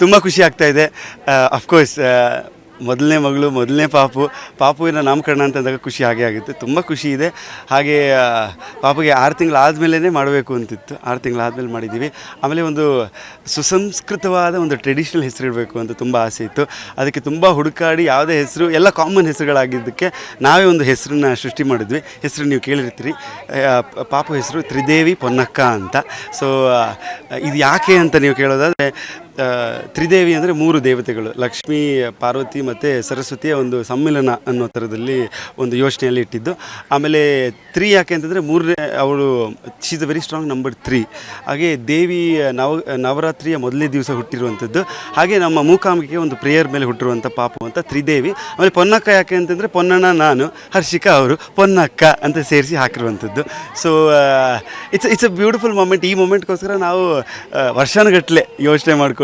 ತುಂಬ ಖುಷಿ ಆಗ್ತಾಯಿದೆ. ಅಫ್ಕೋರ್ಸ್ ಮೊದಲನೇ ಮಗಳು, ಮೊದಲನೇ ಪಾಪುವಿನ ನಾಮಕರಣ ಅಂತಂದಾಗ ಖುಷಿ ಹಾಗೆ ಆಗುತ್ತೆ, ತುಂಬ ಖುಷಿ ಇದೆ. ಹಾಗೆ ಪಾಪುಗೆ 6 ತಿಂಗಳಾದಮೇಲೆ ಮಾಡಬೇಕು ಅಂತಿತ್ತು, 6 ತಿಂಗಳಾದಮೇಲೆ ಮಾಡಿದ್ದೀವಿ. ಆಮೇಲೆ ಒಂದು ಸುಸಂಸ್ಕೃತವಾದ ಒಂದು ಟ್ರೆಡಿಷ್ನಲ್ ಹೆಸರು ಇಡಬೇಕು ಅಂತ ತುಂಬ ಆಸೆ ಇತ್ತು. ಅದಕ್ಕೆ ತುಂಬ ಹುಡುಕಾಡಿ ಯಾವುದೇ ಹೆಸರು, ಎಲ್ಲ ಕಾಮನ್ ಹೆಸರುಗಳಾಗಿದ್ದಕ್ಕೆ ನಾವೇ ಒಂದು ಹೆಸರನ್ನ ಸೃಷ್ಟಿ ಮಾಡಿದ್ವಿ. ಹೆಸರು ನೀವು ಕೇಳಿರ್ತೀರಿ, ಪಾಪು ಹೆಸರು ತ್ರಿದೇವಿ ಪೊನ್ನಕ್ಕ ಅಂತ. ಸೊ ಇದು ಯಾಕೆ ಅಂತ ನೀವು ಕೇಳೋದಾದರೆ, ತ್ರಿದೇವಿ ಅಂದರೆ 3 ದೇವತೆಗಳು, ಲಕ್ಷ್ಮೀ, ಪಾರ್ವತಿ ಮತ್ತು ಸರಸ್ವತಿಯ ಒಂದು ಸಮ್ಮಿಲನ ಅನ್ನೋ ಥರದಲ್ಲಿ ಒಂದು ಯೋಚನೆಯಲ್ಲಿ ಇಟ್ಟಿದ್ದು. ಆಮೇಲೆ 3 ಯಾಕೆ ಅಂತಂದರೆ, 3ನೇ ಅವಳು she is a very strong number 3. ಹಾಗೆ ದೇವಿ ನವರಾತ್ರಿಯ ಮೊದಲನೇ ದಿವಸ ಹುಟ್ಟಿರುವಂಥದ್ದು. ಹಾಗೆ ನಮ್ಮ ಮೂಕಾಂಬಿಕೆ ಒಂದು ಪ್ರೇಯರ್ ಮೇಲೆ ಹುಟ್ಟಿರುವಂಥ ಪಾಪು ಅಂತ ತ್ರಿದೇವಿ. ಆಮೇಲೆ ಪೊನ್ನಕ್ಕ ಯಾಕೆ ಅಂತಂದರೆ, ಪೊನ್ನಣ್ಣ ನಾನು, ಹರ್ಷಿಕಾ ಅವರು, ಪೊನ್ನಕ್ಕ ಅಂತ ಸೇರಿಸಿ ಹಾಕಿರುವಂಥದ್ದು. So it's a beautiful moment. ಈ ಮೂಮೆಂಟ್ಗೋಸ್ಕರ ನಾವು ವರ್ಷಾನುಗಟ್ಟಲೆ ಯೋಚನೆ ಮಾಡ್ಕೊಂಡು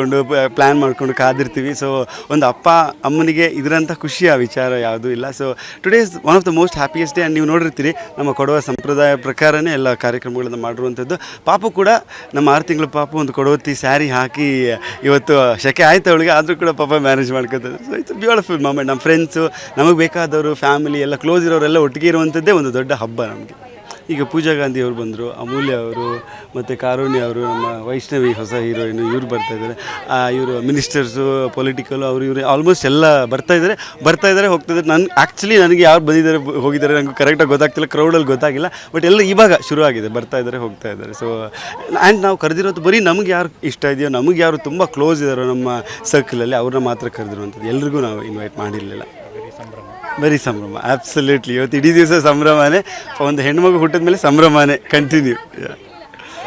ಪ್ಲ್ಯಾನ್ ಮಾಡಿಕೊಂಡು ಕಾದಿರ್ತೀವಿ. ಸೊ ಒಂದು ಅಪ್ಪ ಅಮ್ಮನಿಗೆ ಇದರಂಥ ಖುಷಿಯ ವಿಚಾರ ಯಾವುದೂ ಇಲ್ಲ. So today is one of the most happiest day. And ನೀವು ನೋಡಿರ್ತೀರಿ, ನಮ್ಮ ಕೊಡವ ಸಂಪ್ರದಾಯ ಪ್ರಕಾರನೇ ಎಲ್ಲ ಕಾರ್ಯಕ್ರಮಗಳನ್ನು ಮಾಡಿರುವಂಥದ್ದು. ಪಾಪು ಕೂಡ ನಮ್ಮ 6 ತಿಂಗಳ ಪಾಪು ಒಂದು ಕೊಡವತ್ತಿ ಸ್ಯಾರಿ ಹಾಕಿ, ಇವತ್ತು ಶೆಕೆ ಆಯ್ತು ಅವಳಿಗೆ, ಆದರೂ ಕೂಡ ಪಾಪ ಮ್ಯಾನೇಜ್ ಮಾಡ್ಕೊತಾರೆ. So it's beautiful moment. ನಮ್ಮ ಫ್ರೆಂಡ್ಸು, ನಮಗೆ ಬೇಕಾದವರು, ಫ್ಯಾಮಿಲಿ ಎಲ್ಲ ಕ್ಲೋಸ್ ಇರೋರೆಲ್ಲ ಒಟ್ಟಿಗೆ ಇರುವಂಥದ್ದೇ ಒಂದು ದೊಡ್ಡ ಹಬ್ಬ ನಮಗೆ. ಈಗ ಪೂಜಾ ಗಾಂಧಿ ಅವರು ಬಂದರು, ಅಮೂಲ್ಯ ಅವರು, ಮತ್ತು ಕಾರುಣ್ಯ ಅವರು, ನಮ್ಮ ವೈಷ್ಣವಿ ಹೊಸ ಹೀರೋಯಿನು, ಇವರು ಬರ್ತಾಯಿದ್ದಾರೆ. ಇವರು ಮಿನಿಸ್ಟರ್ಸು, ಪೊಲಿಟಿಕಲು, ಅವರು ಇವರು ಆಲ್ಮೋಸ್ಟ್ ಎಲ್ಲ ಬರ್ತಾಯಿದ್ದಾರೆ ಹೋಗ್ತಾಯಿದ್ದಾರೆ. ನನಗೆ ಯಾರು ಬಂದಿದ್ದಾರೆ ಹೋಗಿದ್ದಾರೆ ನನಗೆ ಕರೆಕ್ಟಾಗಿ ಗೊತ್ತಾಗ್ತಿಲ್ಲ, ಕ್ರೌಡಲ್ಲಿ ಗೊತ್ತಾಗಿಲ್ಲ. ಬಟ್ ಎಲ್ಲ ಇವಾಗ ಶುರು ಆಗಿದೆ, ಬರ್ತಾಯಿದ್ದಾರೆ ಹೋಗ್ತಾಯಿದ್ದಾರೆ. ಸೊ ಆ್ಯಂಡ್ ನಾವು ಕರೆದಿರೋದು ಬರೀ ನಮಗೆ ಯಾರು ಇಷ್ಟ ಇದೆಯೋ, ನಮಗೆ ಯಾರು ತುಂಬ ಕ್ಲೋಸ್ ಇದ್ದಾರೋ ನಮ್ಮ ಸರ್ಕಲಲ್ಲಿ, ಅವ್ರನ್ನ ಮಾತ್ರ ಕರೆದಿರುವಂಥದ್ದು. ಎಲ್ರಿಗೂ ನಾವು ಇನ್ವೈಟ್ ಮಾಡಿರಲಿಲ್ಲ. ವೆರಿ ಸಂಭ್ರಮ, ಆ್ಯಬ್ಸಲ್ಯೂಟ್ಲಿ. ಇವತ್ತು ಇಡೀ ದಿವಸ ಸಂಭ್ರಮನೇ. ಒಂದು ಹೆಣ್ಮಗು ಹುಟ್ಟಿದ ಮೇಲೆ ಸಂಭ್ರಮನೇ ಕಂಟಿನ್ಯೂ.